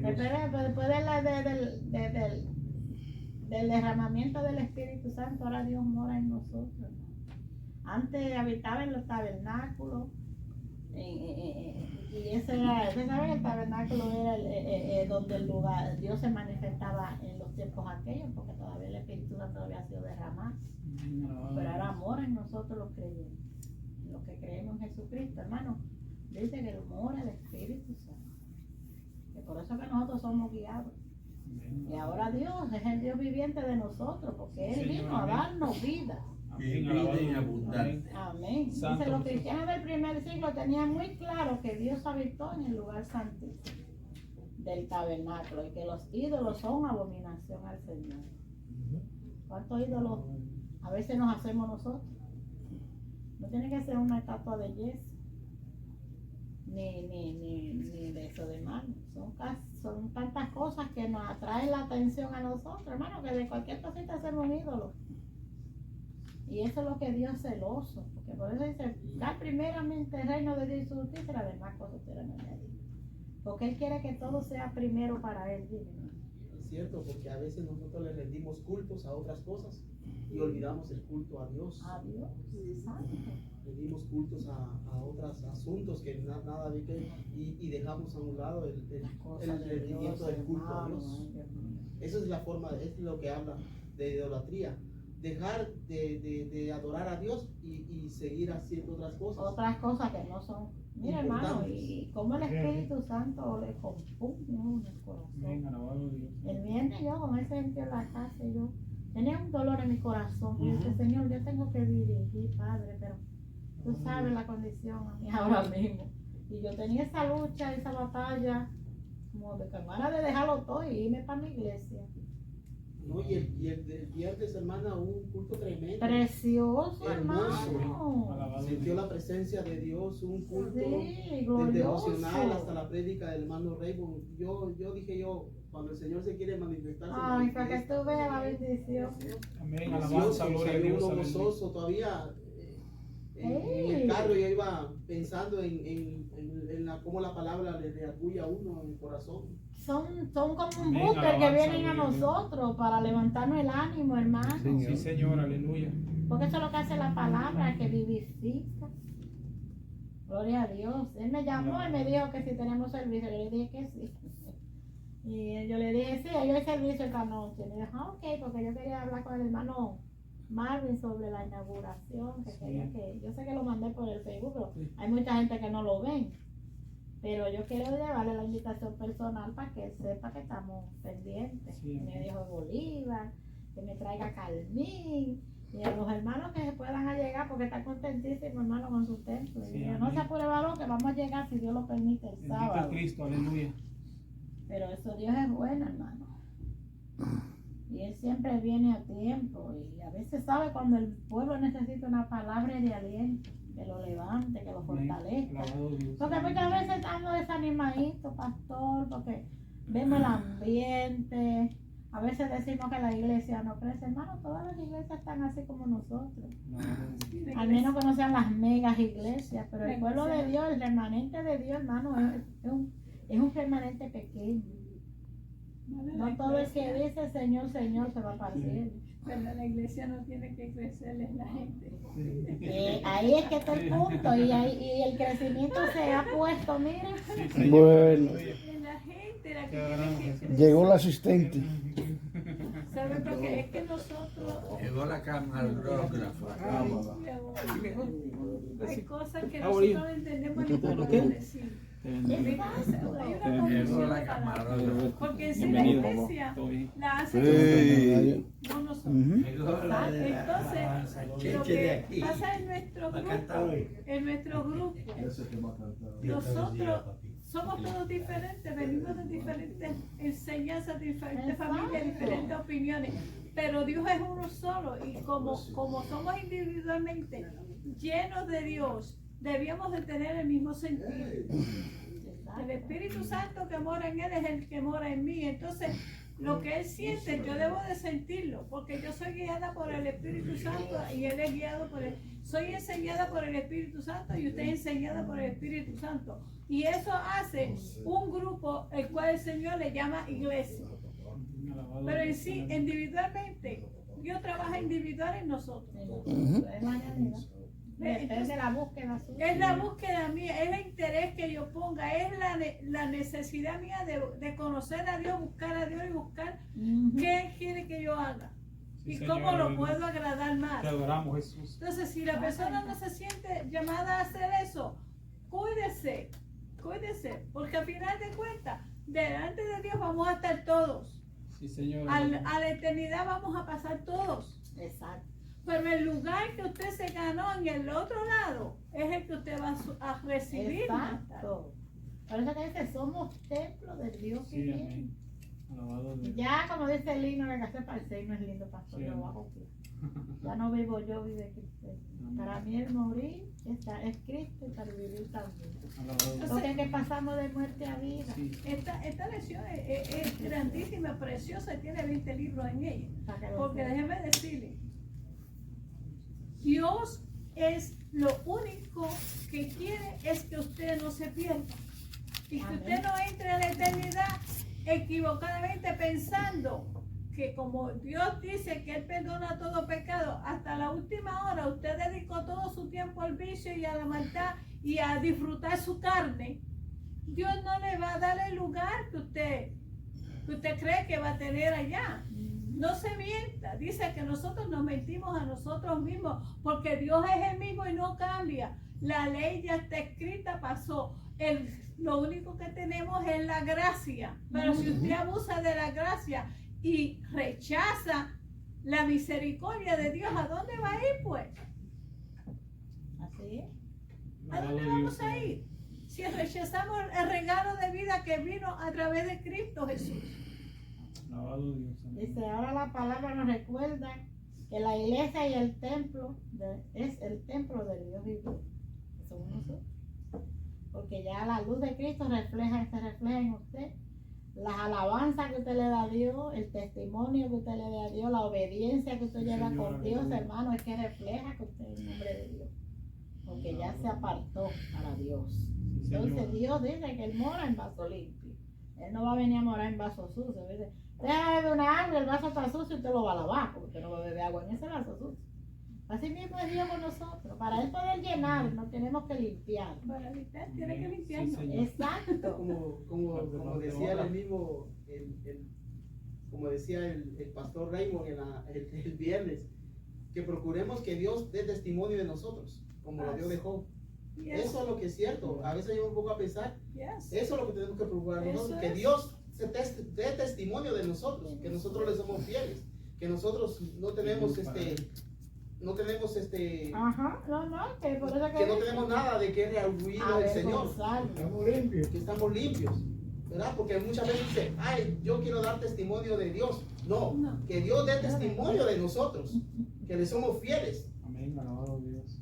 Después del derramamiento del Espíritu Santo, ahora Dios mora en nosotros. Antes habitaba en los tabernáculos. Y ese era, ustedes saben que el tabernáculo era donde el lugar, Dios se manifestaba en los tiempos aquellos, porque todavía el Espíritu Santo no había sido derramado. Pero ahora amor en nosotros los creyentes, los que creemos en Jesucristo, hermano. Dice que mora el Espíritu Santo. Que por eso que nosotros somos guiados. Y ahora Dios es el Dios viviente de nosotros, porque Él vino a darnos vida. Vida abundante. Amén. Dice, los cristianos del primer siglo tenían muy claro que Dios habitó en el lugar santísimo del tabernáculo y que los ídolos son abominación al Señor. ¿Cuántos ídolos a veces nos hacemos nosotros? No tiene que ser una estatua de yeso, ni de eso de mano. Son tantas cosas que nos atraen la atención a nosotros, hermano, que de cualquier cosita hacemos un ídolo. Y eso es lo que Dios es celoso, porque por eso dice, da primeramente el reino de Dios y su justicia, y las demás cosas serán añadidas. Porque Él quiere que todo sea primero para Él. Es cierto, porque a veces nosotros le rendimos cultos a otras cosas y olvidamos el culto a Dios. A Dios, exacto. Rendimos cultos a otros asuntos que nada de que, y dejamos a un lado el rendimiento del culto a Dios. Esa es la forma, es lo que habla de idolatría. Dejar de adorar a Dios y seguir haciendo otras cosas. Otras cosas que no son. Mira, hermano, y como el Espíritu Santo le confunde en el corazón. El viernes yo con ese gente en la casa, yo tenía un dolor en mi corazón. Y dije, Señor, yo tengo que dirigir, Padre, pero tú sabes la condición a mí ahora mismo. Y yo tenía esa lucha, esa batalla, como de ganas de dejarlo todo y irme para mi iglesia. No, y el viernes, hermana, hubo un culto tremendo. Precioso, hermano. Sintió la presencia de Dios, un culto sí, del devocional hasta la prédica del hermano Raymond. Yo dije, cuando el Señor se quiere manifestar. Ay, para que tú veas la bendición. Amén, alabanza, gloria a Dios. Uno gozoso todavía. En el carro yo iba pensando en cómo la palabra le arguye a uno en el corazón. Son como un booster que vienen a nosotros para levantarnos el ánimo, hermano. Sí, Señor, aleluya. Porque eso es lo que hace la palabra, que vivifica. Gloria a Dios. Él me llamó y me dijo que si tenemos servicio. Yo le dije que sí. Y yo le dije, sí, yo hay servicio esta noche. Le dije, ok, porque yo quería hablar con el hermano Marvin sobre la inauguración. Que quería que, yo sé que lo mandé por el Facebook, pero hay mucha gente que no lo ven. Pero yo quiero llevarle la invitación personal para que él sepa que estamos pendientes. Sí, me dijo Bolívar, que me traiga Carmín, y a los hermanos que se puedan llegar porque está contentísimo, hermano, con su templo. Sí, y yo, no se apure, varón, que vamos a llegar si Dios lo permite el sábado. Bendito Cristo, aleluya. Pero eso Dios es bueno, hermano. Y Él siempre viene a tiempo. Y a veces sabe cuando el pueblo necesita una palabra de aliento, que lo levante, que lo fortalezca. Porque muchas veces estamos desanimaditos, pastor, porque vemos el ambiente. A veces decimos que la iglesia no crece. Hermano, todas las iglesias están así como nosotros. Al menos que no sean las megas iglesias. Pero el pueblo de Dios, el remanente de Dios, hermano, es un remanente pequeño. No todo el que dice Señor, Señor se va para el cielo. Pero la iglesia no tiene que crecer en la gente. Ahí es que está el punto. Y el crecimiento se ha puesto, miren. Bueno, En la gente la que tiene que crecer. llegó la asistente. ¿Sabe? Porque es que nosotros Llegó la camarógrafa. hay cosas que nosotros entendemos y no podemos decir. ¿Qué pasa? Hay una confusión de palabras. Porque en sí la iglesia la hace Sí. no nosotros. Entonces, lo que pasa en nuestro grupo, nosotros somos todos diferentes, venimos de diferentes enseñanzas, diferentes familias, diferentes opiniones, pero Dios es uno solo y como somos individualmente llenos de Dios, debíamos de tener el mismo sentido. El Espíritu Santo que mora en Él es el que mora en mí. Entonces, Lo que él siente, yo debo de sentirlo, porque yo soy guiada por el Espíritu Santo y él es guiado por él. Soy enseñada por el Espíritu Santo y usted es enseñada por el Espíritu Santo. Y eso hace un grupo el cual el Señor le llama iglesia. Pero en sí, individualmente, Dios trabaja individual en nosotros. Es la realidad. Depende de la búsqueda suya. Es la búsqueda mía, es el interés que yo ponga, es la necesidad mía de conocer a Dios, buscar a Dios y buscar qué Él quiere que yo haga. Sí, Y Señor, cómo lo aleluya. puedo agradar más. Te adoramos, Jesús. Entonces, si la persona no se siente llamada a hacer eso, cuídese, porque al final de cuentas, delante de Dios vamos a estar todos. Sí, Señor. A la eternidad vamos a pasar todos. Exacto. Pero el lugar que usted se ganó en el otro lado es el que usted va a recibir. más tarde. Exacto. Por eso que dice, somos templo del Dios Sí, viviente. amén. Alabado Dios. Ya como dice el himno, que hace para el no es lindo pastor, Sí, yo lo amén. hago claro. Ya no vivo yo, vive Cristo. Para mí el morir es Cristo y para vivir también. Alabado Dios. Porque es que pasamos de muerte a vida. Sí. Esta lección es grandísima, preciosa y tiene 20 libros en ella. Para que lo Porque sepa. déjeme decirle, Dios es lo único que quiere es que usted no se pierda. Y que Amén. usted no entre a la eternidad equivocadamente pensando que como Dios dice que Él perdona todo pecado, hasta la última hora usted dedicó todo su tiempo al vicio y a la maldad y a disfrutar su carne. Dios no le va a dar el lugar que usted cree que va a tener allá. No se mienta, dice que nosotros nos mentimos a nosotros mismos, porque Dios es el mismo y no cambia. La ley ya está escrita, pasó. Lo único que tenemos es la gracia. Pero si usted abusa de la gracia y rechaza la misericordia de Dios, ¿a dónde va a ir pues? Así es. ¿A Alabado dónde Dios, vamos a Señor. ir? Si rechazamos el regalo de vida que vino a través de Cristo Jesús. Alabado Dios. Señor. Dice, ahora la palabra nos recuerda que la iglesia y el templo es el templo del Dios vivo. Que somos nosotros. Porque ya la luz de Cristo se refleja en usted. Las alabanzas que usted le da a Dios, el testimonio que usted le da a Dios, la obediencia que usted Sí, lleva Señor, con Dios, aleluya. hermano, es que refleja que usted es el nombre de Dios. Porque ya se apartó para Dios. Sí, Entonces Señor. Dios dice que Él mora en vaso limpio. Él no va a venir a morar en vaso sucio. Dice, deja de beber una agua, el vaso está sucio y usted lo va a lavar, porque usted no va a beber agua en ese vaso sucio. Así mismo es Dios con nosotros. Para Él poder llenar, nos tenemos que limpiar. Para limpiar, tiene que Sí, limpiarnos. Señor. Exacto. Como decía el mismo, como decía el pastor Raymond el viernes, que procuremos que Dios dé testimonio de nosotros, como lo dio de Job. Yes, Eso es lo que es cierto. A veces yo me pongo a pensar, yes. eso es lo que tenemos que procurar Eso nosotros, que es. Dios dé testimonio de nosotros, que nosotros le somos fieles, que nosotros no tenemos Ajá, no, que por eso que no tenemos nada de que rehuirlo del Señor, avergonzarnos. que estamos limpios, ¿verdad? Porque muchas veces dice, ay, yo quiero dar testimonio de Dios. No, No. que Dios dé testimonio de nosotros, que le somos fieles. Amén. Alabado Dios.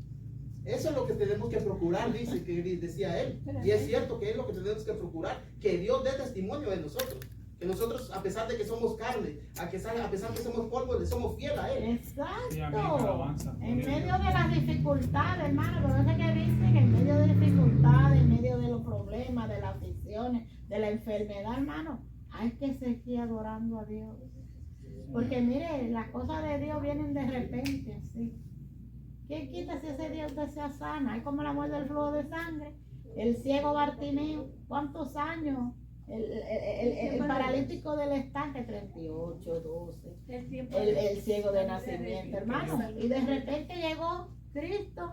Eso es lo que tenemos que procurar, decía él. Y es cierto que es lo que tenemos que procurar, que Dios dé testimonio de nosotros. Que nosotros, a pesar de que somos carne, a pesar de que somos polvo, le somos fiel a Él. Sí, amén. Exacto. Alabanza. En Gloria a medio de Dios. las dificultades, hermano, pero eso que dicen, en medio de dificultades, en medio de los problemas, de las aflicciones, de la enfermedad, hermano, hay que seguir adorando a Dios. Porque mire, las cosas de Dios vienen de repente, así. ¿Quién quita si ese día usted sea sana? Es como la muerte del flujo de sangre. El ciego Bartimeo, ¿cuántos años? El paralítico del estanque, 38, 12. El tiempo El ciego de nacimiento, hermano. Y de repente llegó Cristo,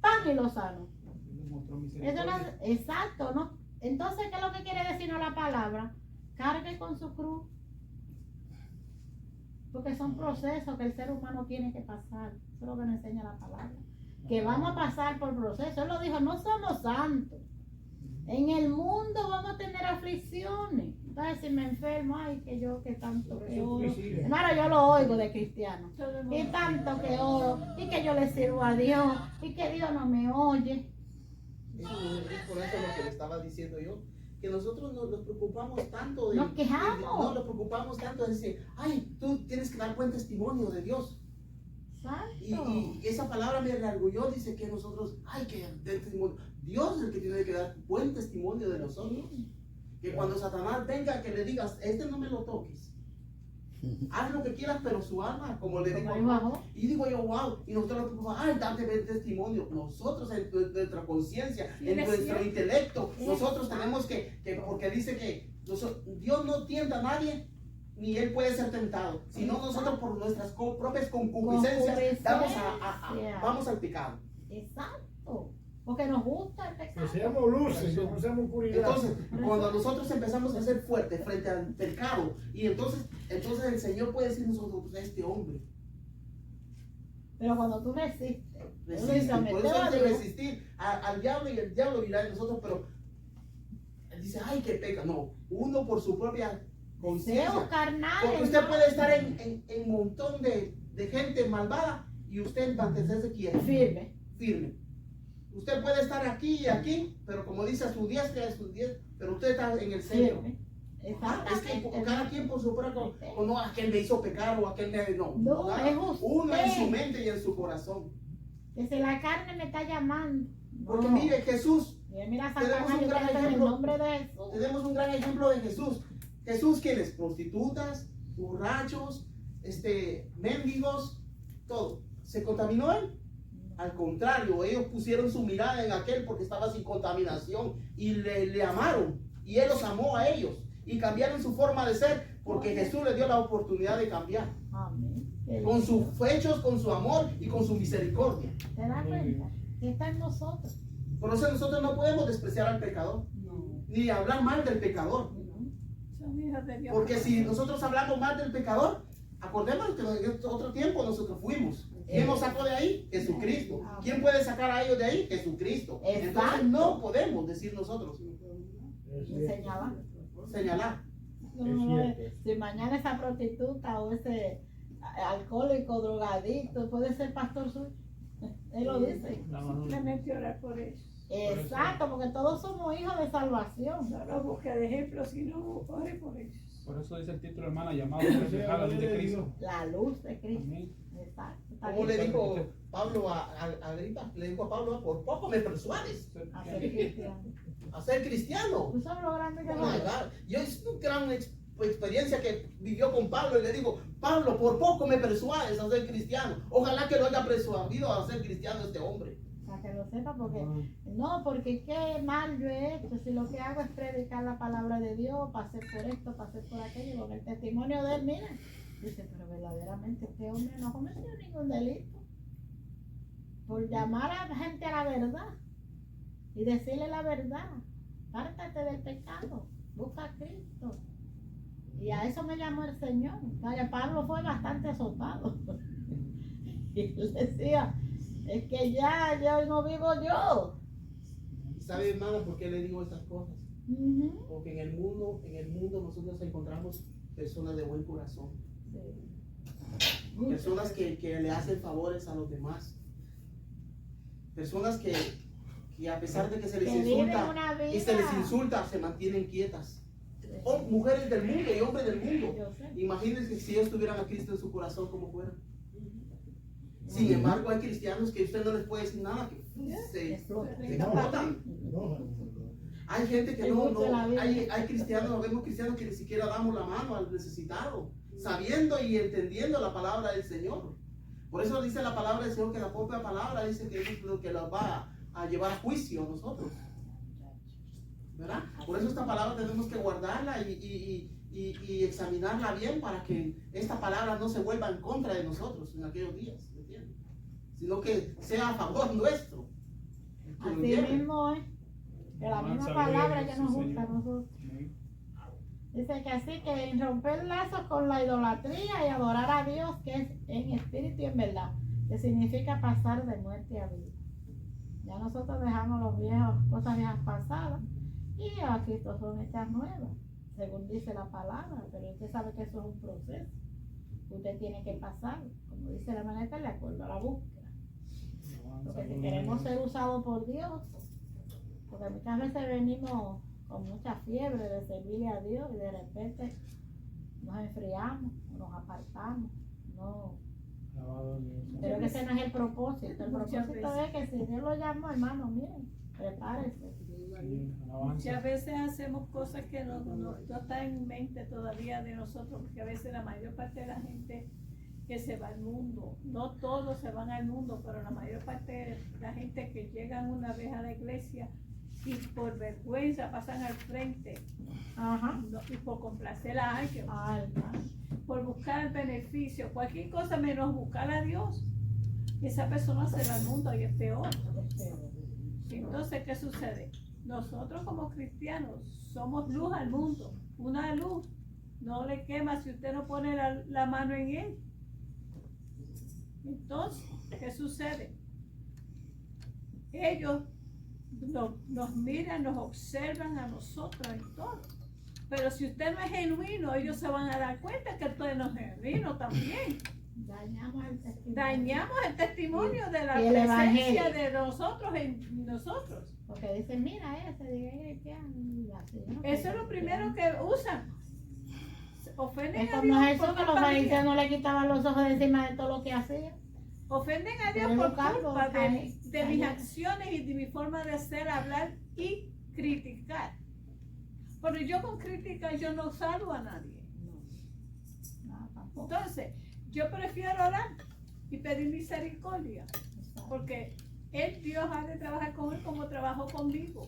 ¡pam! Y lo sanó. Nos mostró Eso misericordia. no, exacto, ¿no? Entonces, ¿qué es lo que quiere decirnos la palabra? Cargue con su cruz. Porque son procesos que el ser humano tiene que pasar. Eso es lo que nos enseña la palabra. Que vamos a pasar por procesos. Él lo dijo, no somos santos. En el mundo vamos a tener aflicciones. Entonces, si me enfermo, ay, que yo, que tanto que oro. Hermano, yo lo oigo de cristianos. Y tanto que oro, y que yo le sirvo a Dios, y que Dios no me oye. Es por eso lo que le estaba diciendo yo, que nosotros nos preocupamos tanto de... Nos quejamos. No, nos preocupamos tanto de decir, ay, tú tienes que dar buen testimonio de Dios. Exacto. Y esa palabra me reargulló, dice que nosotros, ay, que den testimonio. Dios es el que tiene que dar buen testimonio de nosotros. Que cuando Satanás venga, que le digas, este no me lo toques. Haz lo que quieras, pero su alma, como le digo, Como dijo, y digo yo, wow, y nosotros nos preocupamos, ay, date buen testimonio. Nosotros en nuestra conciencia, Sí, en es nuestro cierto. intelecto, nosotros tenemos que porque dice que Dios no tienta a nadie, ni Él puede ser tentado, sino nosotros por nuestras propias concupiscencias vamos al pecado. Exacto. Porque nos gusta el Que pecado. seamos luces, que no seamos oscuridad. Entonces, cuando nosotros empezamos a ser fuertes frente al pecado, y entonces el Señor puede decir a nosotros, este hombre Pero cuando tú resistes, resiste, por eso hay que resistir al diablo, y el diablo dirá de nosotros, pero él dice, ay, que peca. No, uno por su propia deseos conciencia. carnales. Porque usted ¿no? puede estar en un montón de gente malvada y usted mantenerse quieto, firme. Usted puede estar aquí y aquí, pero como dice a su diestra, pero usted está en el centro. Firme. Es que Exactamente. cada quien por su propia, o no, aquel me hizo pecar o aquel me... No, No, nada. es usted. Uno en su mente y en su corazón. Que si la carne me está llamando. Porque No. mire, Jesús, Mira, tenemos Satanás, un yo gran te en el ejemplo. nombre de Jesús. tenemos un gran ejemplo de Jesús. Jesús, ¿quién es? Prostitutas, borrachos, mendigos, todo. ¿Se contaminó él? Al contrario, ellos pusieron su mirada en aquel porque estaba sin contaminación y le amaron. Y él los amó a ellos y cambiaron su forma de ser porque Jesús les dio la oportunidad de cambiar. Amén. Qué Con lindo. sus hechos, con su amor y con su misericordia. ¿Te das cuenta? Que está en nosotros. Por eso nosotros no podemos despreciar al pecador, No. ni hablar mal del pecador. Son hijos de Dios. Porque si nosotros hablamos mal del pecador, acordémonos que en otro tiempo nosotros fuimos. ¿Quién nos sacó de ahí? Jesucristo. ¿Quién puede sacar a ellos de ahí? Jesucristo. Entonces Exacto. no podemos decir nosotros, Señalar. señalar. Si mañana esa prostituta o ese alcohólico, drogadicto, puede ser pastor suyo. Él lo dice. Simplemente orar por ellos. Exacto, porque todos somos hijos de salvación. No los busque de ejemplo, sino ore por ellos. Por eso dice el título, hermana, llamado a reflejar la luz de Cristo. La luz de Cristo. Amén. Exacto. Está Como bien. le dijo Pablo a Agripa, le dijo a Pablo, por poco me persuades A ser cristiano. a ser cristiano. ¿Tú sabes lo grande que Oh my es? God. Yo es una gran experiencia que vivió con Pablo y le digo, Pablo, por poco me persuades a ser cristiano. Ojalá que lo haya persuadido a ser cristiano este hombre. Para que lo sepa, porque no, porque qué mal yo he hecho. Si lo que hago es predicar la palabra de Dios, pasé por esto, pasé por aquello, con el testimonio de él, miren. Dice, pero verdaderamente este hombre no cometió ningún delito. Por llamar a la gente a la verdad y decirle la verdad. Pártate del pecado, busca a Cristo. Y a eso me llamó el Señor. Vaya, Pablo fue bastante azotado. Y él decía, es que ya no vivo yo. ¿Y sabe, hermana, por qué le digo estas cosas? Ujú. Porque en el mundo nosotros encontramos personas de buen corazón. Sí. Personas que le hacen favores a los demás. Personas que a pesar de que se les Que viven insulta una vida. y se les insulta, se mantienen quietas. Mujeres del mundo y hombres del mundo. Yo sé. Imagínense si ellos tuvieran a Cristo en su corazón como fuera. Sin embargo, hay cristianos que usted no les puede decir nada, que se explotan. Hay gente que no, hay cristianos, vemos cristianos que ni siquiera damos la mano al necesitado, sabiendo y entendiendo la palabra del Señor. Por eso dice la palabra del Señor que la propia palabra dice que es lo que nos va a llevar a juicio a nosotros. ¿Verdad? Por eso esta palabra tenemos que guardarla y examinarla bien para que esta palabra no se vuelva en contra de nosotros en aquellos días, ¿me entiendes? Sino que sea a favor nuestro. Que lo Así lleve. mismo es. Que la misma palabra que nos gusta a nosotros. Dice que así que en romper lazos con la idolatría y adorar a Dios, que es en espíritu y en verdad, que significa pasar de muerte a vida. Ya nosotros dejamos cosas viejas pasadas y a Cristo son hechas nuevas, según dice la palabra, pero usted sabe que eso es un proceso. Usted tiene que pasar, como dice la maneta, de acuerdo a la búsqueda. Porque si queremos ser usados por Dios, porque muchas veces venimos con mucha fiebre de servirle a Dios y de repente nos enfriamos, nos apartamos. No, Alabado Dios. pero que ese no es el propósito. El Muchas propósito veces. es que si Dios lo llamó, hermano, miren, prepárese. Sí, alabanza. Muchas veces hacemos cosas que no están en mente todavía de nosotros, porque a veces la mayor parte de la gente que se va al mundo, no todos se van al mundo, pero la mayor parte de la gente que llegan una vez a la iglesia y por vergüenza pasan al frente Ajá. y por complacer a alguien, Alma. por buscar el beneficio, cualquier cosa menos buscar a Dios, esa persona se va al mundo y es peor. Entonces, ¿qué sucede? Nosotros como cristianos somos luz al mundo. Una luz no le quema si usted no pone la mano en él. Entonces, ¿qué sucede? Ellos nos miran, nos observan a nosotros y todo. Pero si usted no es genuino, ellos se van a dar cuenta que usted no es genuino también. Dañamos el testimonio. Dañamos el testimonio de la Y el presencia evangelio. de nosotros en nosotros. Porque dicen, mira ese, diga cristiano, y así, ¿no? Eso es lo primero que usan. Ofenden Es a como Dios Jesús, por que los culpa fariseos mía. no le quitaban los ojos de encima de todo lo que hacía. Ofenden a Dios Pero por Lucas, culpa de mis calla. acciones y de mi forma de hacer, hablar y criticar. Porque yo con crítica yo no salvo a nadie. No, tampoco. Entonces, yo prefiero orar y pedir misericordia. Porque Dios ha de trabajar con él como trabajó conmigo.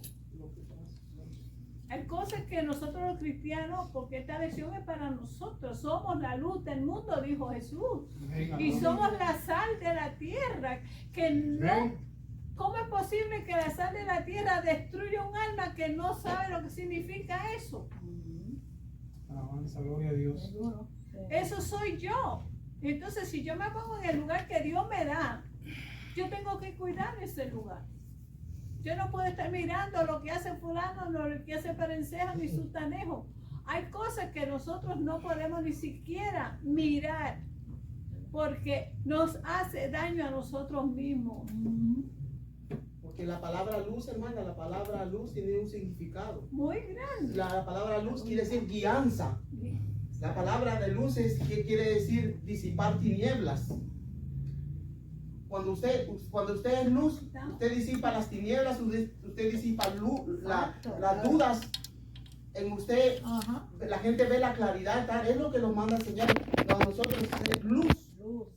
Hay cosas que nosotros los cristianos, porque esta lección es para nosotros, somos la luz del mundo, dijo Jesús. Amén, Y alabado. somos la sal de la tierra, que no, ¿cómo es posible que la sal de la tierra destruya un alma que no sabe lo que significa eso? Alabanza, gloria a Dios. Es duro. Sí. Eso soy yo. Entonces, si yo me pongo en el lugar que Dios me da, yo tengo que cuidar ese lugar. Yo no puedo estar mirando lo que hace fulano, lo que hace Perenceja, ni Sultanejo. Hay cosas que nosotros no podemos ni siquiera mirar porque nos hace daño a nosotros mismos. Porque la palabra luz, hermana, la palabra luz tiene un significado. Muy grande. La palabra luz quiere decir guianza. La palabra de luz ¿qué quiere decir? Disipar tinieblas. Cuando usted es luz, usted disipa las tinieblas, usted disipa las dudas en usted. Ajá. La gente ve la claridad, tal, es lo que nos manda a enseñar a nosotros, ser luz, Luz.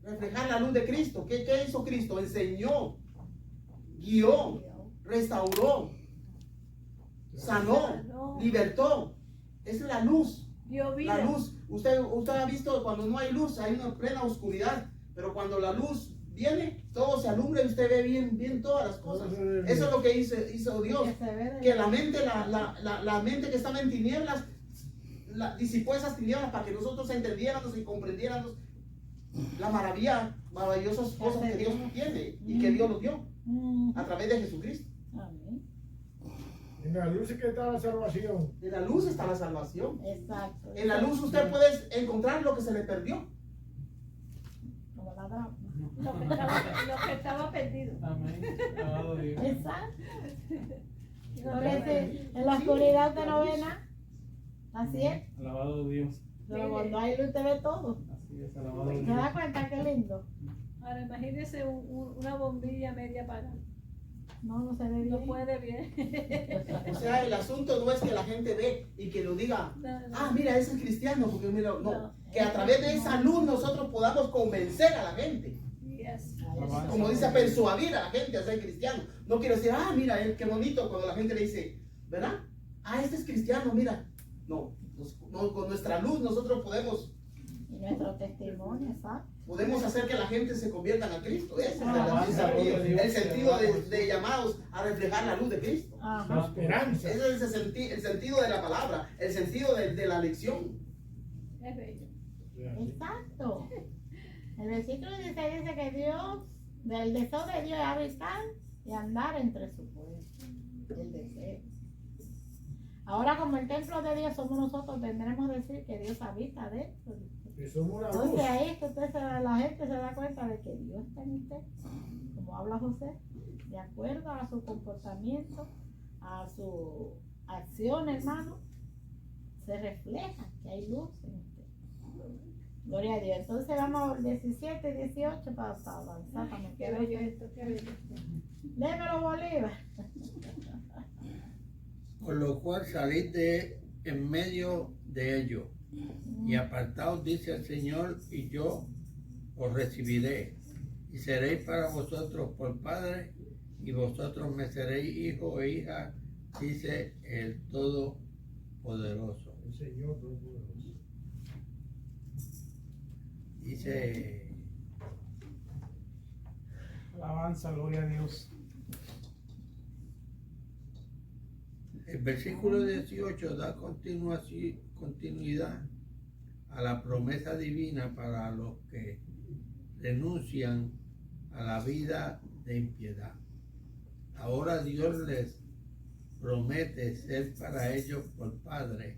reflejar la luz de Cristo. ¿Qué hizo Cristo? Enseñó, guió, restauró, sanó, libertó. Esa es la luz. Dio vida. La luz, usted ha visto cuando no hay luz, hay una plena oscuridad, pero cuando la luz viene, todo se alumbra y usted ve bien todas las cosas. Eso es lo que hizo Dios, Que se ve de- que la mente que estaba en tinieblas, disipó esas tinieblas para que nosotros entendiéramos y comprendiéramos la maravillosas cosas que Dios tiene y que Dios nos dio a través de Jesucristo. Amén. En la luz es que está la salvación. En la luz está la salvación. Exacto. En la luz usted puede encontrar lo que se le perdió. Como la drama. Lo que estaba perdido. Amén. Alabado Dios. Exacto. Porque en la oscuridad usted no ve nada. Así es. Alabado Dios. Pero cuando hay luz usted ve todo. Así es, alabado ¿Se Dios. da cuenta qué lindo? Ahora imagínese una bombilla media apagada. No se ve No bien. puede bien. O sea, el asunto no es que la gente ve y que lo diga, No, no. ah, mira, ese es cristiano, porque mira, no, No. que a través de esa luz nosotros podamos convencer a la gente, Yes. Alabanza. como dice, persuadir a la gente a ser cristiano. No quiero decir, ah, mira, qué bonito, cuando la gente le dice, ¿verdad? Ah, este es cristiano, mira. No, con nuestra luz nosotros podemos Y nuestro testimonio, ¿sabes? hacer que la gente se convierta a Cristo. Ese es Alabanza, el sentido de llamados a reflejar la luz de Cristo. La Ajá. esperanza. Ese es el sentido de la palabra, el sentido de la lección. Es bello. Exacto. El versículo 16 dice que Dios, del deseo de Dios es habitar y andar entre su pueblo. El deseo. Ahora, como el templo de Dios somos nosotros, tendremos que decir que Dios habita dentro de usted. Que somos la luz. Entonces ahí es que la gente se da cuenta de que Dios está en usted, como habla José, de acuerdo a su comportamiento, a su acciones, hermano, se refleja que hay luz en usted. Gloria a Dios. Entonces vamos al 17 y 18 para avanzar. Para Qué bello esto, qué bello esto. Lémelo, Bolívar. Por lo cual salid de en medio de ellos y apartaos, dice el Señor, y yo os recibiré y seréis para vosotros por padre y vosotros me seréis hijo e hija, dice el Todopoderoso. El Señor Todopoderoso. Dice, Alabanza, gloria a Dios. el versículo 18 da continuidad a la promesa divina para los que renuncian a la vida de impiedad. Ahora Dios les promete ser para ellos por Padre.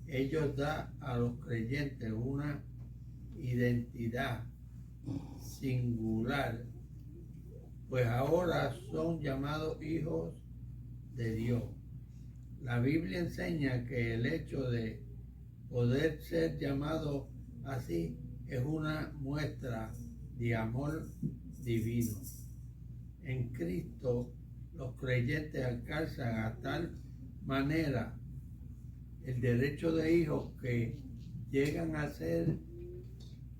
Ellos da a los creyentes una identidad singular, pues ahora son llamados hijos de Dios. La Biblia enseña que el hecho de poder ser llamado así es una muestra de amor divino. En Cristo los creyentes alcanzan a tal manera el derecho de hijos que llegan a ser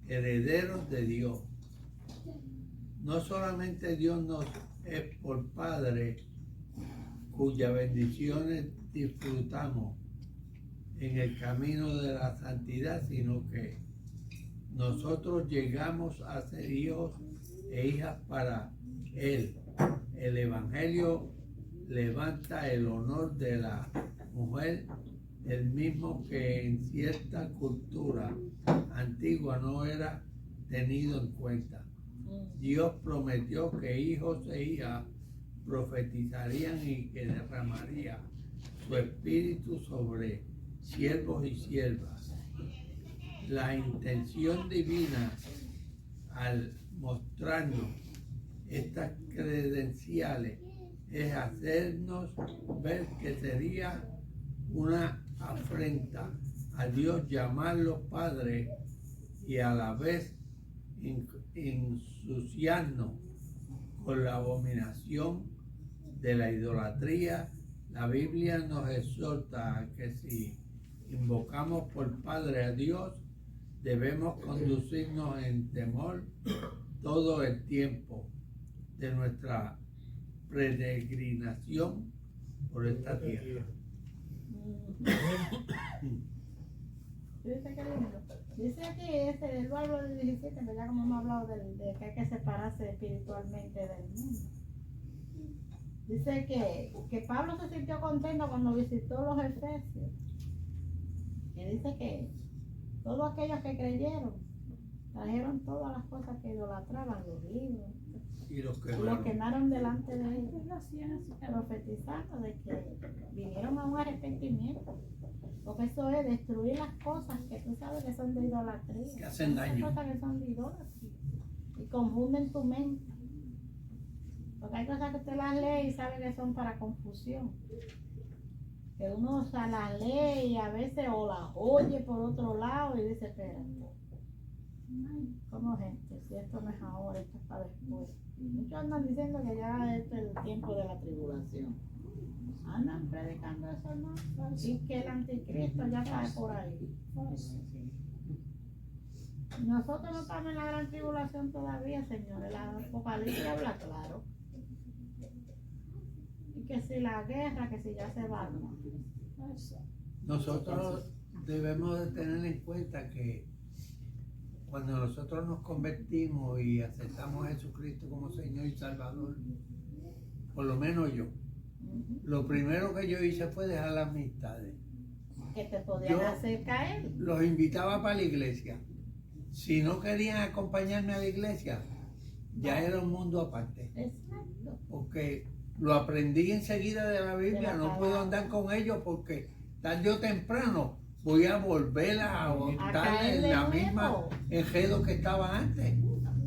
herederos de Dios. No solamente Dios nos es por Padre, cuyas bendiciones disfrutamos en el camino de la santidad, sino que nosotros llegamos a ser hijos e hijas para Él. El Evangelio levanta el honor de la mujer, el mismo que en cierta cultura antigua no era tenido en cuenta. Dios prometió que hijos e hijas profetizarían y que derramaría su espíritu sobre siervos y siervas. La intención divina al mostrarnos estas credenciales es hacernos ver que sería una afrenta a Dios llamarlos padres y a la vez ensuciarnos con la abominación de la idolatría. La Biblia nos exhorta a que si invocamos por Padre a Dios, debemos conducirnos en temor todo el tiempo de nuestra peregrinación por esta tierra. Dice aquí, el Pablo del 17, ¿verdad? Como hemos hablado de que hay que separarse espiritualmente del mundo. Dice que Pablo se sintió contento cuando visitó los Efesios. Que dice que todos aquellos que creyeron trajeron todas las cosas que idolatraban, los libros, Y los y los quemaron delante de ellos, Ellos lo hacían así, profetizando de que vinieron a un arrepentimiento. Porque eso es destruir las cosas que tú sabes que son de idolatría. que hacen Las daño. cosas que son de idolatría. Y confunden tu mente. Porque hay cosas que usted las lee y sabe que son para confusión. Que uno las lee y a veces o las oye por otro lado y dice, espera, ¿cómo gente? Si esto no es ahora, esto es para después. Muchos andan diciendo que ya este es el tiempo de la tribulación. Andan predicando eso, ¿no? Y que el anticristo ya está por ahí. Nosotros no estamos en la gran tribulación todavía, señores. El Apocalipsis habla claro. Y que si la guerra, que si ya se va, ¿no? Nosotros debemos de tener en cuenta que cuando nosotros nos convertimos y aceptamos a Jesucristo como Señor y Salvador, por lo menos yo, lo primero que yo hice fue dejar las amistades. Que te podían Yo- hacer caer. Los invitaba para la iglesia. Si no querían acompañarme a la iglesia, ya era un mundo aparte. Exacto. Porque lo aprendí enseguida de la Biblia, De la no palabra. puedo andar con ellos porque tarde o temprano voy a volver a estar caer en de la nuevo. misma enredo que estaba antes.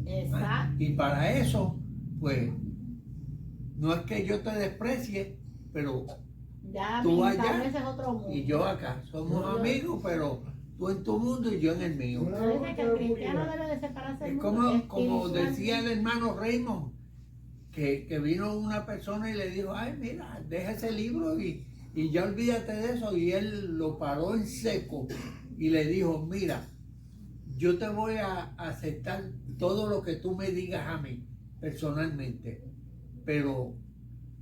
Exacto. Y para eso, pues, no es que yo te desprecie, pero Ya Tú mi allá cabeza es otro mundo. y yo acá. Somos amigos, pero tú en tu mundo y yo en el mío. Pero dice que el cristiano debe de separarse del Es mundo como decía el espiritualmente. hermano Raymond, que vino una persona y le dijo, ay, mira, deja ese libro y ya olvídate de eso. Y él lo paró en seco y le dijo, mira, yo te voy a aceptar todo lo que tú me digas a mí personalmente, pero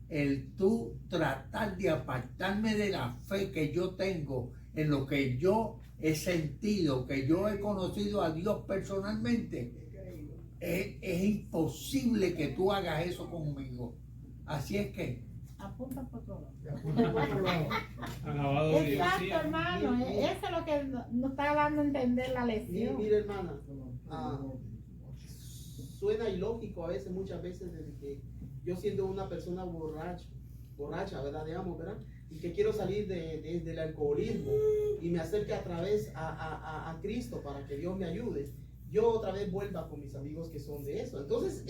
el tú tratar de apartarme de la fe que yo tengo en lo que yo he sentido, que yo he conocido a Dios personalmente, es imposible que tú hagas eso conmigo. Así es que Apunta por otro lado. De acuerdo por otro lado. Alabado Dios. Exacto, Sí. hermano. Eso es lo que nos está dando a entender la lección. Mire, hermana, suena ilógico a veces, muchas veces, desde que yo siendo una persona borracha, ¿verdad? Digamos, ¿verdad? Y que quiero salir del alcoholismo y me acerque a través a Cristo para que Dios me ayude. Yo otra vez vuelva con mis amigos que son de eso. Entonces,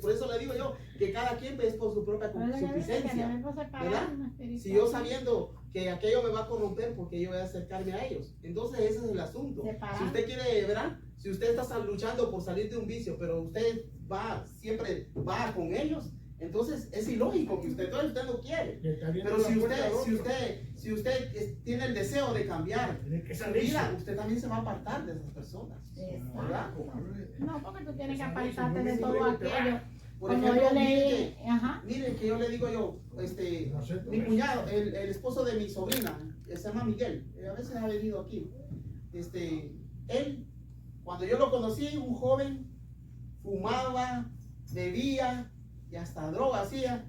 por eso le digo yo que cada quien es por su propia Pero ella dice que suficiencia. debemos separarnos Si yo sabiendo que aquello me va a corromper, porque yo voy a acercarme a ellos. Entonces ese es el asunto. Separar. Si usted quiere, ¿verdad? Si usted está luchando por salir de un vicio, pero usted siempre va con ellos, entonces es ilógico que usted no quiere. Le está viendo Pero la si puerta al otro. usted tiene el deseo de cambiar Tiene que su salirse. vida, usted también se va a apartar de esas personas. ¿Verdad? Exacto. No, porque tú tienes que Esa apartarte noche, de muy todo bien, te aquello. Por Como ejemplo, yo leí, mire que yo le digo yo, No sé, mi cuñado, el esposo de mi sobrina, se llama Miguel, a veces ha venido aquí. Él, cuando yo lo conocí, un joven, fumaba, bebía y hasta droga hacía.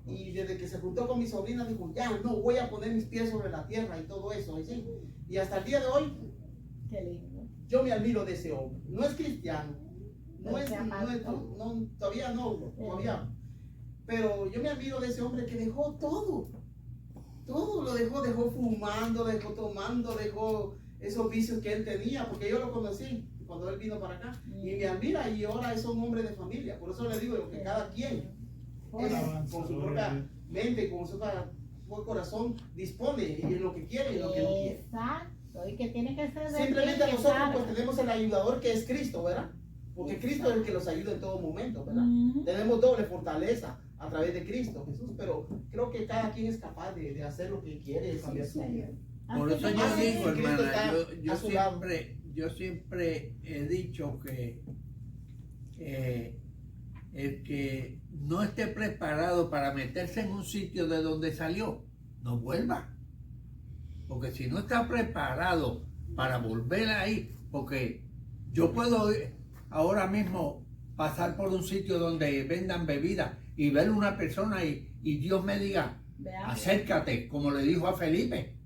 Y desde que se juntó con mi sobrina dijo, ya no voy a poner mis pies sobre la tierra y todo eso. ¿Sí? Y hasta el día de hoy, qué lindo. yo me admiro de ese hombre. No es cristiano, todavía. Pero yo me admiro de ese hombre que dejó todo. Todo lo dejó fumando, dejó tomando, dejó esos vicios que él tenía, porque yo lo conocí cuando él vino para acá. Y me admira y ahora es un hombre de familia. Por eso le digo que cada quien con su propia mente, con su propio corazón dispone en lo que quiere y en lo que no quiere. Exacto. Y que tiene que ser de Simplemente que nosotros sabe. pues tenemos el ayudador que es Cristo, ¿verdad? Porque Cristo es el que los ayuda en todo momento, ¿verdad? Ujú. Tenemos doble fortaleza a través de Cristo Jesús, pero creo que cada quien es capaz de hacer lo que quiere y cambiar su vida. por eso yo Así digo, que Cristo hermana, está yo a su lado. siempre he dicho que el que no esté preparado para meterse en un sitio de donde salió, no vuelva. Porque si no está preparado para volver ahí, porque yo puedo ahora mismo pasar por un sitio donde vendan bebidas y ver una persona y Dios me diga, Veamos. acércate, como le dijo a Felipe,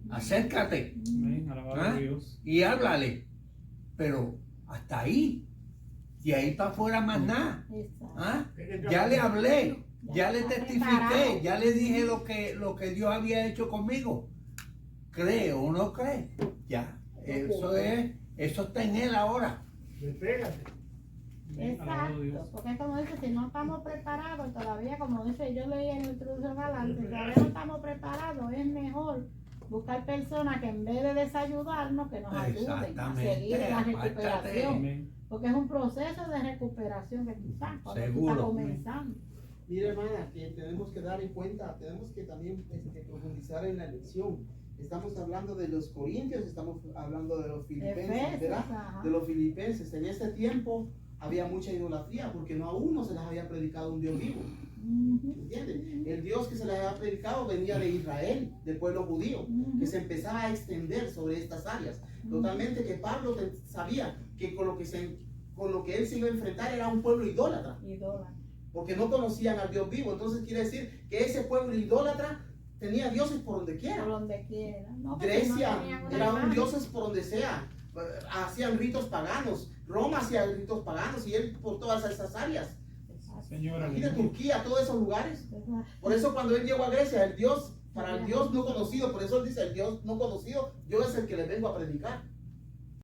acércate Amén. Alabado ¿Ah? Dios. y háblale. Pero hasta ahí, de ahí para afuera más nada. Exacto. ¿Ah? Ya le hablé, ya le está testifiqué, preparado. ya le dije lo que Dios había hecho conmigo. ¿Cree o no cree? Ya, eso está en él ahora. Despégate. Amén. Alabado Dios. Exacto, porque como dice, si no estamos preparados todavía, como dice, yo leí en la introducción adelante, todavía no estamos preparados, es mejor buscar personas que en vez de desayudarnos, que nos ayuden a Exactamente, seguir en la apártate. recuperación, Amén. porque es un proceso de recuperación que tú estás, cuando tú Seguro. estás comenzando. Mira, hermana, que tenemos que dar en cuenta, tenemos que también profundizar en la lección. Estamos hablando de los corintios, estamos hablando de los filipenses, Efesios, ¿verdad? ajá. De los filipenses. En ese tiempo había mucha idolatría porque no a uno se les había predicado un Dios vivo. Ujú. ¿Entienden? El Dios que se les había predicado venía de Israel, del pueblo judío, que se empezaba a extender sobre estas áreas. Totalmente que Pablo sabía que con lo que él se iba a enfrentar era un pueblo idólatra, Idólatra. porque no conocían al Dios vivo. Entonces quiere decir que ese pueblo idólatra tenía dioses por donde Por quiera. donde quiera. No, porque Grecia no tenían una era un imagen. dioses por donde sea. Hacían ritos paganos. Roma hacía ritos paganos y él por todas esas áreas. Exacto. Señora. Imagina Turquía, todos esos lugares. Exacto. Por eso cuando él llegó a Grecia, para el Dios no conocido, por eso él dice, el Dios no conocido, yo es el que les vengo a predicar.